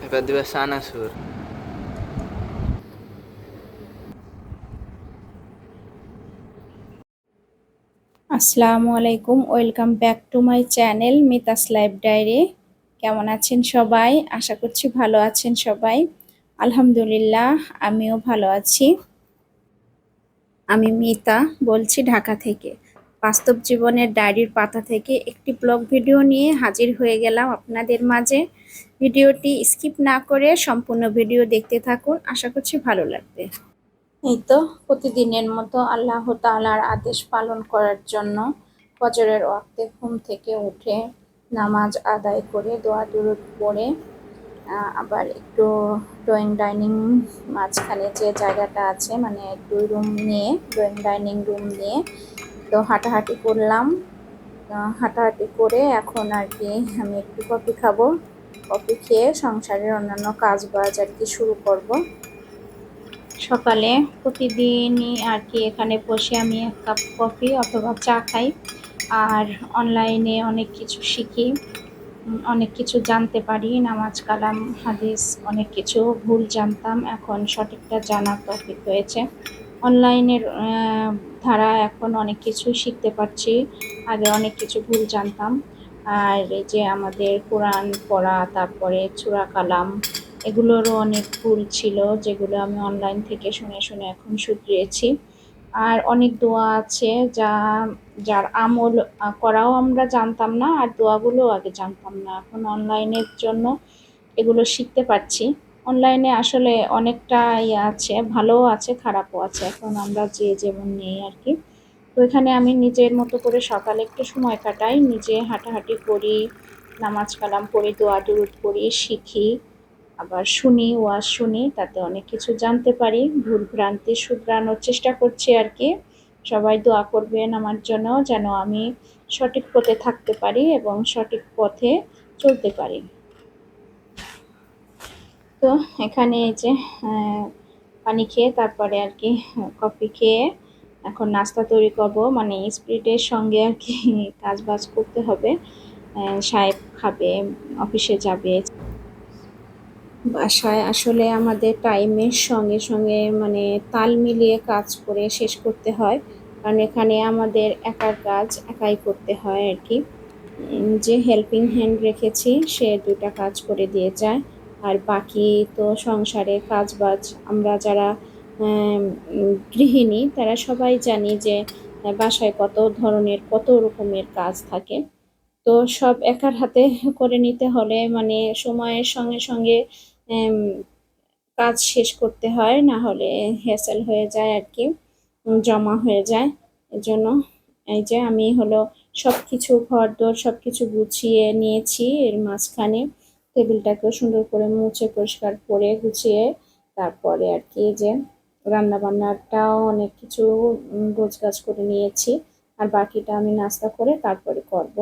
এবার দিবে সানাসুর। আসসালামু আলাইকুম, welcome back to my channel Mita's life diary. কেমন আছেন সবাই? আশা করছি ভালো আছেন সবাই। আলহামদুলিল্লাহ, আমিও ভালো আছি। আমি মিতা বলছি ঢাকা থেকে। বাস্তব জীবনের ডায়েরির পাতা থেকে একটি ব্লগ ভিডিও নিয়ে হাজির হয়ে গেলাম আপনাদের মাঝে। ভিডিওটি স্কিপ না করে সম্পূর্ণ ভিডিও দেখতে থাকুন, আশা করছি ভালো লাগবে। এই তো প্রতিদিনের মতো আল্লাহ তাআলার আদেশ পালন করার জন্য ফজরের ওয়াক্তে ঘুম থেকে উঠে নামাজ আদায় করে দোয়া দুরূদ পড়ে আবার একটু ডাইনিং মাঝখানে যে জায়গাটা আছে, মানে 2 রুম নিয়ে ডাইনিং রুম নিয়ে তো হাঁটাহাঁটি করলাম। হাঁটাহাঁটি করে এখন আর কি আমি একটু কফি খাবো। কফি খেয়ে সংসারের অন্যান্য কাজ বাজ আর কি শুরু করব। সকালে প্রতিদিনই আর কি এখানে বসে আমি 1 কাপ কফি অথবা চা খাই। আর অনলাইনে অনেক কিছু শিখি, অনেক কিছু জানতে পারি। নামাজ কালাম হাদিস অনেক কিছু ভুল জানতাম, এখন সঠিকটা জানার তৌফিক হয়েছে। অনলাইনের ধারা এখন অনেক কিছু শিখতে পারছি, আগে অনেক কিছু ভুল জানতাম। আর এই যে আমাদের কোরআন পড়া, তারপরে সূরা কালাম, এগুলোরও অনেক ভুল ছিল, যেগুলো আমি অনলাইন থেকে শুনে শুনে এখন শুধরিয়েছি। আর অনেক দোয়া আছে যার আমল করাও আমরা জানতাম না, আর দোয়াগুলো আগে জানতাম না, এখন অনলাইনের জন্য এগুলো শিখতে পারছি। অনলাইনে আসলে অনেকটা ইয়ে আছে, ভালোও আছে খারাপও আছে, এখন আমরা যে যেমন নেই আর কি। তো এখানে আমি নিজের মতো করে সকালে একটু সময় কাটাই, নিজে হাঁটাহাঁটি করি, নামাজ কালাম পড়ি, দোয়া দুরূদ পড়ি, শিখি, আবার শুনি, ওয়াজ শুনি, তাতে অনেক কিছু জানতে পারি, ভুল ভ্রান্তি শুধরানোর চেষ্টা করছি আর কি। সবাই দোয়া করবেন আমার জন্য, যেন আমি সঠিক পথে থাকতে পারি এবং সঠিক পথে চলতে পারি। তো এখানে এই যে পানি খেয়ে তারপরে আর কি কফি খেয়ে এখন নাস্তা তৈরি করব, মানে স্পিডের সঙ্গে আর কি কাজ বাজ করতে হবে। সাহেব খাবে, অফিসে যাবে। বাসায় আসলে আমাদের টাইমের সঙ্গে সঙ্গে মানে তাল মিলিয়ে কাজ করে শেষ করতে হয়, কারণ এখানে আমাদের একার কাজ একাই করতে হয় আর কি। যে হেল্পিং হ্যান্ড রেখেছি সে 2টা কাজ করে দিয়ে যায়, আর বাকি তো সংসারে কাজ বাজ আমরা যারা গৃহিণী তারা সবাই জানি যে বাসায় কত ধরনের কত রকমের কাজ থাকে। তো সব একার হাতে করে নিতে হলে মানে সময়ের সঙ্গে সঙ্গে এম, কাজ শেষ করতে হয়, না হলে হ্যাসেল হয়ে যায় আর কি, জমা হয়ে যায়। এজন্য এই যে আমি হলো সবকিছু ঘরদোর সবকিছু গুছিয়ে নিয়েছি, এর মাঝখানে টেবিলটাকেও সুন্দর করে মুছে পরিষ্কার করে গুছিয়ে তারপরে আর কি যে রান্না বান্নাটাও অনেক কিছু গোছগাছ করে নিয়েছি, আর বাকিটা আমি নাস্তা করে তারপরে করব।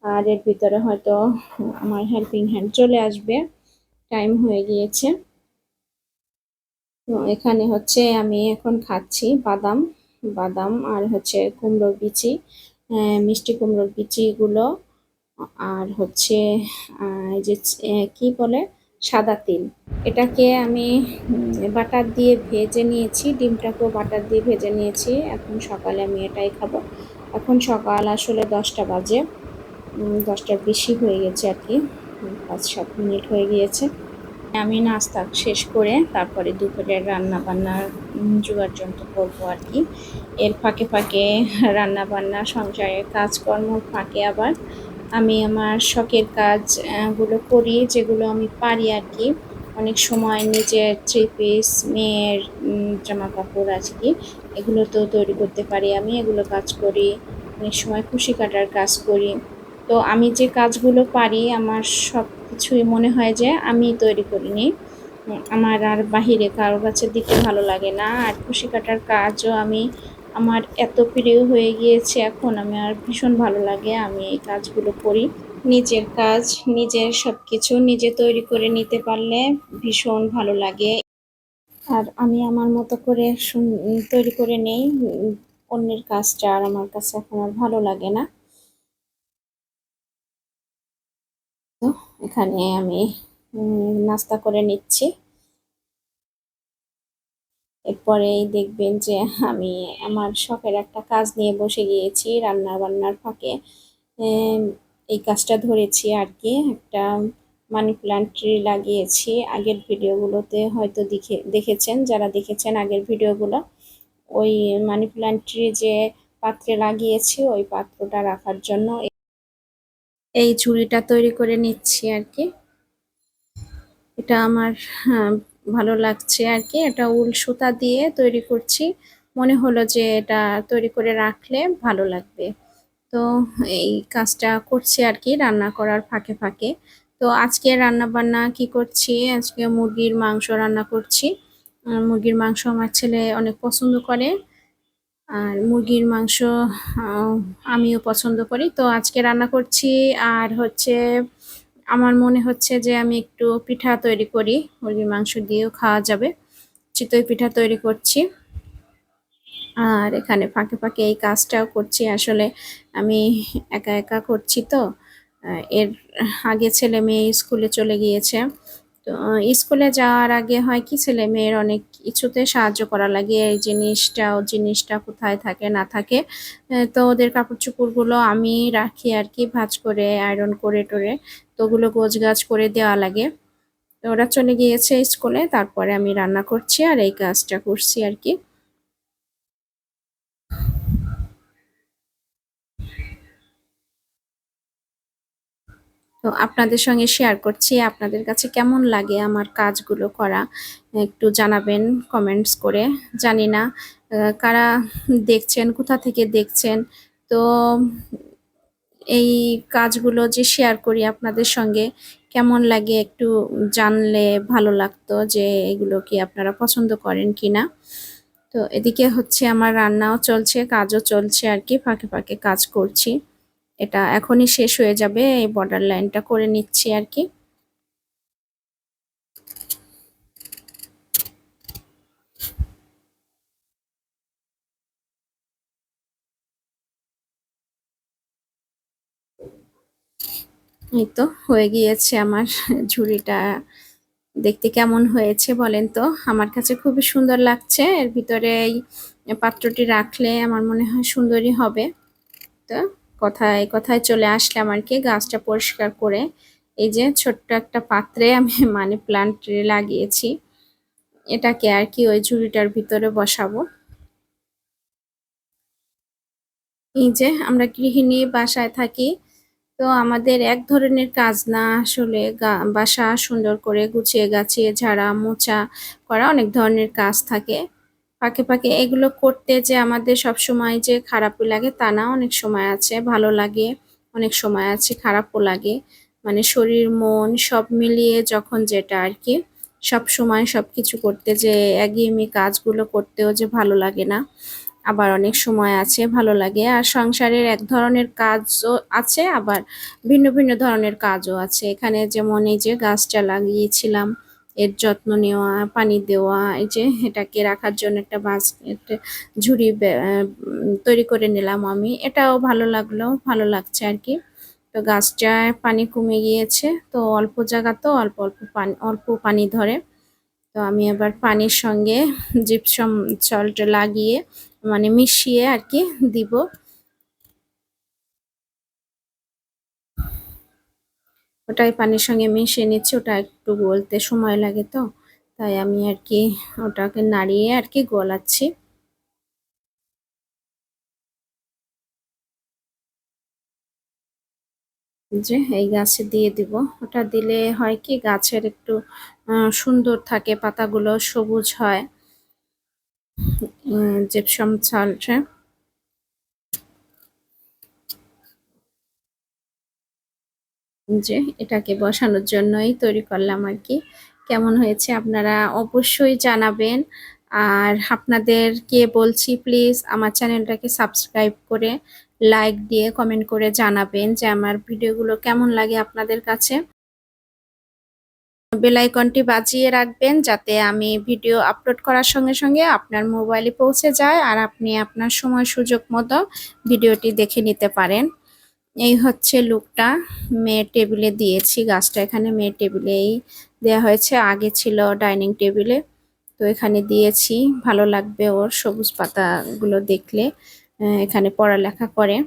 আর এর ভিতরে হয়তো আমার হেল্পিং হ্যান্ড চলে আসবে, টাইম হয়ে গিয়েছে। তো এখানে হচ্ছে আমি এখন খাচ্ছি বাদাম, বাদাম আর হচ্ছে কুমড়োর বিচি, মিষ্টি কুমড়োর বিচিগুলো, আর হচ্ছে এই যে কি বলে সাদা তিল, এটাকে আমি বাটার দিয়ে ভেজে নিয়েছি, ডিমটাকেও বাটার দিয়ে ভেজে নিয়েছি। এখন সকালে আমি এটাই খাবো। এখন সকাল আসলে 10টা বাজে, 10টার বেশি হয়ে গেছে আর কি, 5-7 মিনিট হয়ে গিয়েছে। আমি নাস্তা শেষ করে তারপরে দুপুরের রান্না বান্নার জোগাড়যন্ত্র করবো আর কি। এর ফাঁকে ফাঁকে রান্না বান্না সংসারের কাজকর্মর ফাঁকে আবার আমি আমার শখের কাজ গুলো করি, যেগুলো আমি পারি আর কি। অনেক সময় নিজের 3 পিস, মেয়ের জামা কাপড় আছে কি, এগুলো তো তৈরি করতে পারি আমি, এগুলো কাজ করি। অনেক সময় কুশি কাটার কাজ করি। তো আমি যে কাজগুলো পারি আমার সব কিছুই মনে হয় যে আমি তৈরি করিনি, আমার আর বাহিরে কারো কাছে দিতে ভালো লাগে না। আর কুশি কাটার কাজও আমি আমার এত প্রিয় হয়ে গিয়েছে এখন, আমি আর ভীষণ ভালো লাগে, আমি এই কাজগুলো করি। নিজের কাজ নিজের সবকিছু নিজে তৈরি করে নিতে পারলে ভীষণ ভালো লাগে। আর আমি আমার মতো করে তৈরি করে নেই, অন্যের কাজটা আর আমার কাছে এখন আর ভালো লাগে না। তো এখানে আমি নাস্তা করে নিচ্ছি। এরপরেই দেখবেন যে আমি আমার শখের একটা কাজ নিয়ে বসে গিয়েছি রান্না বান্নার ফাঁকে। এম, এই কাজটা ধরেছি আর কি, একটা মানি প্ল্যান্ট ট্রি লাগিয়েছি। আগের ভিডিওগুলোতে হয়তো দেখেছেন, যারা দেখেছেন আগের ভিডিওগুলো, ওই মানি প্ল্যান্ট ট্রি যে পাত্রে লাগিয়েছি ওই পাত্রটা রাখার জন্য এই ঝুড়িটা তৈরি করে নিচ্ছি আর কি। এটা আমার হ্যাঁ, ভালো লাগছে আর কি। এটা উল সুতা দিয়ে তৈরি করছি, মনে হলো যে এটা তৈরি করে রাখলে ভালো লাগবে। তো এই কাজটা করছি আর কি রান্না করার ফাঁকে ফাঁকে। তো আজকে রান্না বান্না কি করছি, আজকে মুরগির মাংস রান্না করছি। মুরগির মাংস আমার ছেলে অনেক পছন্দ করে, আর মুরগির মাংস আহ, আমিও পছন্দ করি। তো আজকে রান্না করছি। আর হচ্ছে আমার মনে হচ্ছে যে আমি একটু পিঠা তৈরি করি, মুরগির মাংস দিয়েও খাওয়া যাবে। চিতই পিঠা তৈরি করছি। আর এখানে ফাঁকে ফাঁকে এই কাজটাও করছি। আসলে আমি একা একা করছি তো। এর আগে ছেলে মেয়ে স্কুলে চলে গিয়েছে। তো স্কুলে যাওয়ার আগে হয় কি, ছেলে মেয়ের অনেক কিছুতে সাহায্য করা লাগে, এই জিনিসটা ও জিনিসটা কোথায় থাকে না থাকে। তো ওদের কাপড় চোপড়গুলো আমি রাখি আর কি, ভাঁজ করে আয়রন করে টোরে, তো ওগুলো গোছগাছ করে দেওয়া লাগে। তো ওরা চলে গিয়েছে স্কুলে, তারপরে আমি রান্না করছি আর এই কাজটা করছি আর কি। তো আপনাদের সঙ্গে শেয়ার করছি, আপনাদের কাছে কেমন লাগে আমার কাজগুলো করা একটু জানাবেন কমেন্টস করে। জানি না কারা দেখছেন, কোথা থেকে দেখছেন। তো এই কাজগুলো যে শেয়ার করি আপনাদের সঙ্গে, কেমন লাগে একটু জানলে ভালো লাগতো, যে এগুলো কি আপনারা পছন্দ করেন কিনা। তো এদিকে হচ্ছে আমার রান্নাও চলছে, কাজও চলছে আর কি, ফাঁকে ফাঁকে কাজ করছি। এটা এখনই শেষ হয়ে যাবে, এই বর্ডার লাইনটা করে নিচ্ছি আর কি। এই তো হয়ে গিয়েছে আমার ঝুড়িটা। দেখতে কেমন হয়েছে বলেন তো? আমার কাছে খুবই সুন্দর লাগছে। এর ভিতরে এই পাত্রটি রাখলে আমার মনে হয় সুন্দরই হবে। তো কথায় কথায় চলে আসলাম আর কি, গাছটা পরিষ্কার করে এই যে ছোট্ট একটা পাত্রে আমি মানি প্লান্ট লাগিয়েছি। এটাকে আর কি ওই ঝুড়িটার ভিতরে বসাবো। এই যে আমরা গৃহিণী বাসায় থাকি, তো আমাদের এক ধরনের কাজ না আসলে, বাসা সুন্দর করে গুছিয়ে গাছিয়ে ঝাড়া মোছা করা অনেক ধরনের কাজ থাকে। ফাঁকে ফাঁকে এগুলো করতে যে আমাদের সব সময় যে খারাপই লাগে তা না, অনেক সময় আছে ভালো লাগে, অনেক সময় আছে খারাপও লাগে। মানে শরীর মন সব মিলিয়ে যখন যেটা আর কি, সব সময় সবকিছু করতে যে একঘেয়েমি কাজগুলো করতেও যে ভালো লাগে না, আবার অনেক সময় আছে ভালো লাগে। আর সংসারের এক ধরনের কাজও আছে, আবার ভিন্ন ভিন্ন ধরনের কাজও আছে। এখানে যেমন এই যে গাছটা লাগিয়েছিলাম, এর যত্ন নেওয়া, পানি দেওয়া, এই যে এটাকে রাখার জন্য একটা একটা ঝুড়ি তৈরি করে নিলাম আমি, এটাও ভালো লাগলো, ভালো লাগছে আর কি। তো গাছটায় পানি কমে গিয়েছে, তো অল্প জায়গা, তো অল্প অল্প পানি, অল্প পানি ধরে। তো আমি এবার পানির সঙ্গে জিপসাম সল্ট লাগিয়ে, মানে মিশিয়ে আর কি দিব। ওটাই পানির সঙ্গে মিশিয়ে নিচ্ছি, ওটা একটু গলতে সময় লাগে তো, তাই আমি আর কি ওটাকে নাড়িয়ে আর কি গলাচ্ছি। যে এই গাছে দিয়ে দিব, ওটা দিলে হয় কি গাছের একটু সুন্দর থাকে, পাতাগুলো সবুজ হয়। জিপসাম সল্ট যে এটাকে বসানোর জন্যই তৈরি করলাম আর কি। কেমন হয়েছে আপনারা অবশ্যই জানাবেন। আর আপনাদের কে বলছি, প্লিজ আমার চ্যানেলটাকে সাবস্ক্রাইব করে লাইক দিয়ে কমেন্ট করে জানাবেন যে আমার ভিডিওগুলো কেমন লাগে আপনাদের কাছে। বেল আইকনটি বাজিয়ে রাখবেন যাতে আমি ভিডিও আপলোড করার সঙ্গে সঙ্গে আপনার মোবাইলে পৌঁছে যায়, আর আপনি আপনার সময় সুযোগ মতো ভিডিওটি দেখে নিতে পারেন। এই হচ্ছে লুকটা। মেয়ের টেবিলে দিয়েছি, গাছটা এখানে মেয়ের টেবিলেই দেয়া হয়েছে, আগে ছিল ডাইনিং টেবিলে। তো এখানে দিয়েছি, ভালো লাগবে ওর সবুজ পাতাগুলো দেখলে। এখানে পড়ালেখা করে।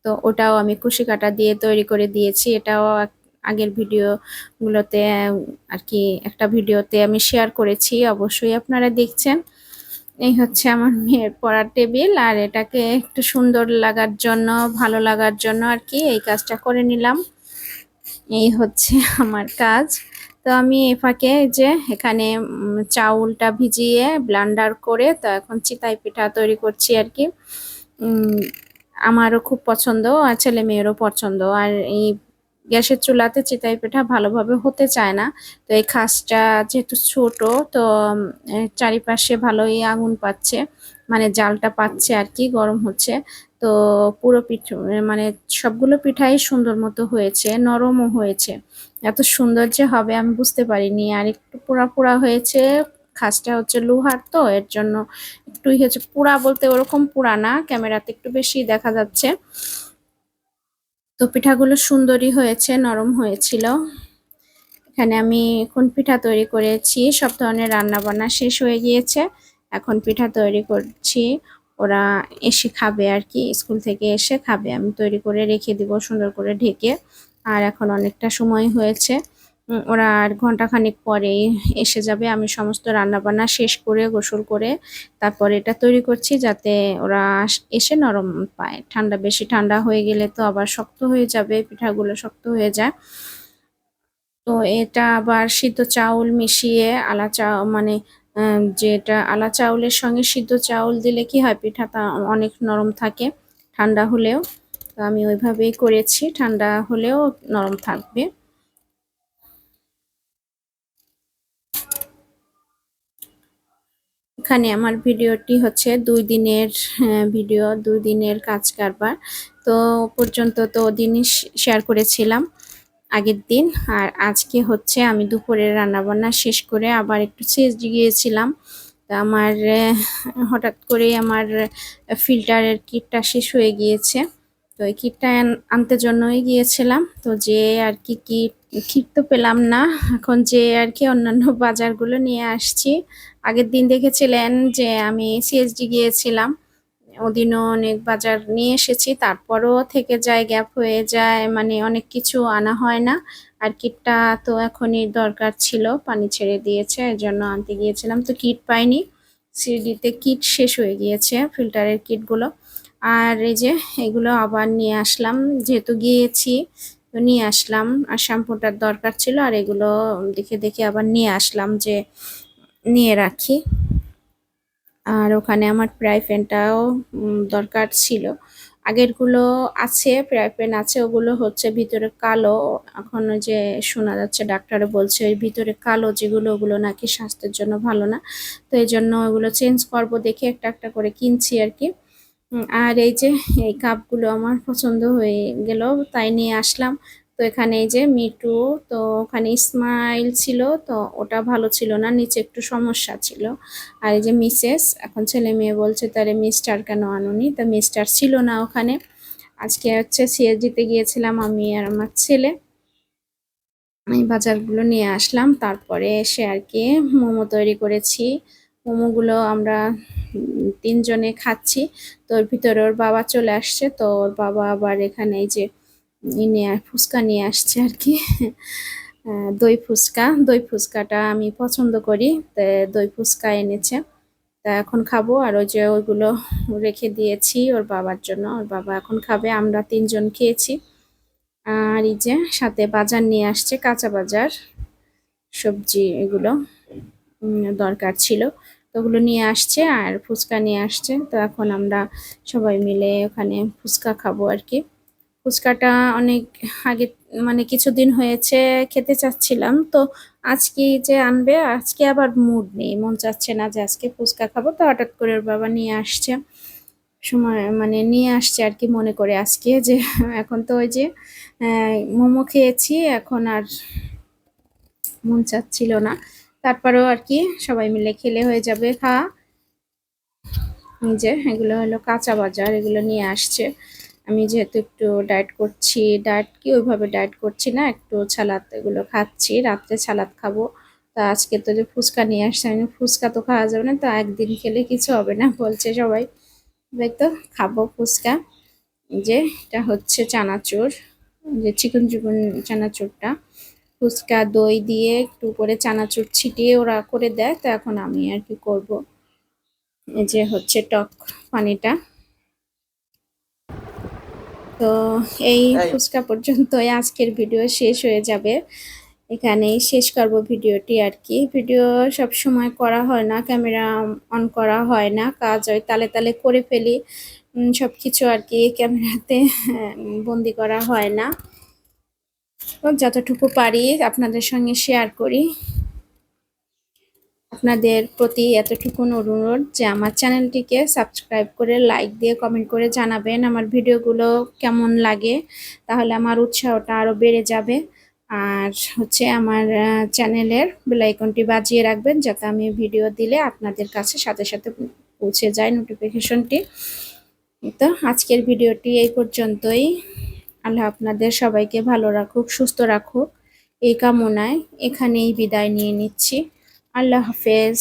তো ওটাও আমি কুশি কাঁটা দিয়ে তৈরি করে দিয়েছি। এটাও আগের ভিডিওগুলোতে আর কি একটা ভিডিওতে আমি শেয়ার করেছি, অবশ্যই আপনারা দেখছেন। এই হচ্ছে আমার মেয়ের পড়ার টেবিল, আর এটাকে একটু সুন্দর লাগার জন্য, ভালো লাগার জন্য আর কি এই কাজটা করে নিলাম। এই হচ্ছে আমার কাজ। তো আমি এ ফাঁকে যে এখানে চাউলটা ভিজিয়ে ব্লান্ডার করে তো এখন চিতাই পিঠা তৈরি করছি আর কি। উম, আমারও খুব পছন্দ আর ছেলে মেয়েরও পছন্দ। আর এই গ্যাসের চুলাতে চিতাই পিঠা ভালোভাবে হতে চায় না। তো এই খাসটা যেহেতু ছোট, তো চারিপাশে ভালোই আগুন পাচ্ছে, মানে জালটা পাচ্ছে আর কি, গরম হচ্ছে। তো পুরো পিঠা মানে সবগুলো পিঠাই সুন্দর মতো হয়েছে, নরমও হয়েছে। এত সুন্দর যে হবে আমি বুঝতে পারিনি। আর একটু পোড়া পোড়া হয়েছে, খাসটা হচ্ছে লোহার, তো এর জন্য একটু হচ্ছে পোড়া, বলতে ওরকম পোড়া না, ক্যামেরাতে একটু বেশি দেখা যাচ্ছে। তো পিঠাগুলো সুন্দরই হয়েছে, নরম হয়েছিল। এখানে আমি এখন পিঠা তৈরি করেছি, সব ধরনের রান্না বান্না শেষ হয়ে গিয়েছে, এখন পিঠা তৈরি করছি। ওরা এসে খাবে আর কি, স্কুল থেকে এসে খাবে, আমি তৈরি করে রেখে দিব সুন্দর করে ঢেকে। আর এখন অনেকটা সময় হয়েছে, ওরা আর ঘন্টাখানেক পরেই এসে যাবে। আমি সমস্ত রান্না বান্না শেষ করে গোসল করে তারপর এটা তৈরি করছি, যাতে ওরা এসে নরম পায়। ঠান্ডা, বেশি ঠান্ডা হয়ে গেলে তো আবার শক্ত হয়ে যাবে, পিঠাগুলো শক্ত হয়ে যায়। তো এটা আবার সিদ্ধ চাউল মিশিয়ে আলা চাউ মানে যেটা আলা চাউলের সঙ্গে সিদ্ধ চাউল দিলে কি হয়, পিঠাটা অনেক নরম থাকে ঠান্ডা হলেও। তো আমি ওইভাবেই করেছি, ঠান্ডা হলেও নরম থাকবে। এখানে আমার ভিডিওটি হচ্ছে 2 দিনের ভিডিও, 2 দিনের কাজ কারবার। তো পর্যন্ত তো দিনই শেয়ার করেছিলাম আগের দিন। আর আজকে হচ্ছে আমি দুপুরে রান্নাবান্না শেষ করে আবার একটু সিএসডি গিয়েছিলাম। তা আমার হঠাৎ করে আমার ফিল্টারের কিটটা শেষ হয়ে গিয়েছে। তো এই কিটটা আনতে জন্যই গিয়েছিলাম। তো যে আর কি কিট তো পেলাম না, এখন যে আর কি অন্যান্য বাজারগুলো নিয়ে আসছি। আগের দিন দেখেছিলেন যে আমি সিএসডি গিয়েছিলাম, ওদিনও অনেক বাজার নিয়ে এসেছি, তারপরও থেকে যায়, গ্যাপ হয়ে যায়, মানে অনেক কিছু আনা হয় না। আর কিটটা তো এখনই দরকার ছিল, পানি ছেড়ে দিয়েছে, এর জন্য আনতে গিয়েছিলাম, তো কিট পাইনি। সিডিতে কিট শেষ হয়ে গিয়েছে, ফিল্টারের কিটগুলো। আর এই যে এগুলো আবার নিয়ে আসলাম, যেহেতু গিয়েছি তো নিয়ে আসলাম। আর শ্যাম্পুটার দরকার ছিল, আর এগুলো দেখে দেখে আবার নিয়ে আসলাম যে নিয়ে রাখি। আর ওখানে আমার ফ্রাই প্যানটাও দরকার ছিল। আগেরগুলো আছে, ফ্রাই প্যান আছে, ওগুলো হচ্ছে ভিতরে কালো। এখন ওই যে শোনা যাচ্ছে ডাক্তারে বলছে ওই ভিতরে কালো যেগুলো, ওগুলো নাকি স্বাস্থ্যের জন্য ভালো না। তো এই জন্য ওগুলো চেঞ্জ করব দেখে একটা একটা করে কিনছি আর কি। আর এই যে এই কাপগুলো আমার পছন্দ হয়ে গেল, তাই নিয়ে আসলাম। তো এখানে এই যে মিটু, তো ওখানে স্মাইল ছিল, তো ওটা ভালো ছিল না, নিচে একটু সমস্যা ছিল। আর এই যে মিসেস, এখন ছেলে মেয়ে বলছে তারে মিস্টার কেন আনুনি, তো মিস্টার ছিল না ওখানে। আজকে হচ্ছে সিএসডিতে গিয়েছিলাম আমি আর আমার ছেলে, আমি বাজারগুলো নিয়ে আসলাম, তারপরে এসে আর কি মোমো তৈরি করেছি। মোমোগুলো আমরা 3 জনে খাচ্ছি। তো ওর ভিতরে ওর বাবা চলে আসছে, তো ওর বাবা আবার এখানে এই যে নিয়ে ফুচকা নিয়ে আসছে আর কি। দই ফুচকা, দই ফুচকাটা আমি পছন্দ করি, তো দই ফুচকা এনেছে। তা এখন খাবো। আর ওই যে ওইগুলো রেখে দিয়েছি ওর বাবার জন্য, ওর বাবা এখন খাবে, আমরা 3 জন খেয়েছি। আর এই যে সাথে বাজার নিয়ে আসছে, কাঁচা বাজার, সবজি এগুলো দরকার ছিল, তো ওগুলো নিয়ে আসছে। আর ফুচকা নিয়ে আসছে, তো এখন আমরা সবাই মিলে ওখানে ফুচকা খাবো আর কি। ফুচকাটা অনেক আগে, মানে কিছুদিন হয়েছে খেতে চাচ্ছিলাম, তো আজকে যে আনবে, আজকে আবার মুড নেই, মন চাচ্ছে না যে আজকে ফুচকা খাবো, তো হঠাৎ করে ওর বাবা নিয়ে আসছে, সময় মানে নিয়ে আসছে আর কি, মনে করে আজকে যে এখন তো ওই যে মোমো খেয়েছি, এখন আর মন চাচ্ছিল না। তারপরেও আর কি সবাই মিলে খেলে হয়ে যাবে খাওয়া। এই যে এগুলো হলো কাঁচা বাজার, এগুলো নিয়ে আসছে। আমি যেহেতু একটু ডায়েট করছি, ডায়েট কি ওইভাবে ডায়েট করছি না, একটু সালাদ এগুলো খাচ্ছি, রাত্রে সালাদ খাবো। তা আজকে তো যে ফুচকা নিয়ে আসছে, আমি ফুচকা তো খাওয়া যাবে না, তো একদিন খেলে কিছু হবে না বলছে সবাই, তাই তো খাবো ফুচকা। যে এটা হচ্ছে চানাচুর, যে চিকন চিকন চানাচুরটা, ফুচকা দই দিয়ে একটু করে চানাচুর ছিটিয়ে ওরা করে দেয়, তো এখন আমি আর কি করব, এই যে হচ্ছে টক পানিটা। তো এই ফুচকা পর্যন্তই আজকের ভিডিও শেষ হয়ে যাবে, এখানেই শেষ করব ভিডিওটি আর কি। ভিডিও সব সময় করা হয় না, ক্যামেরা অন করা হয় না, কাজ হয় তালে তালে করে ফেলি, সব কিছু আর কি ক্যামেরাতে বন্দি করা হয় না। তো যতটুকু পারি আপনাদের সঙ্গে শেয়ার করি। আপনাদের প্রতি এতটুকুন অনুরোধ যে আমার চ্যানেলটিকে সাবস্ক্রাইব করে লাইক দিয়ে কমেন্ট করে জানাবেন আমার ভিডিওগুলো কেমন লাগে, তাহলে আমার উৎসাহটা আরও বেড়ে যাবে। আর হচ্ছে আমার চ্যানেলের বেল আইকনটি বাজিয়ে রাখবেন, যাতে আমি ভিডিও দিলে আপনাদের কাছে সাথে সাথে পৌঁছে যায় নোটিফিকেশনটি। তো আজকের ভিডিওটি এই পর্যন্তই। আল্লাহ আপনাদের সবাইকে ভালো রাখুক, সুস্থ রাখুক, এই কামনায় এখানেই বিদায় নিয়ে নিচ্ছি। আল্লাহ হাফেজ।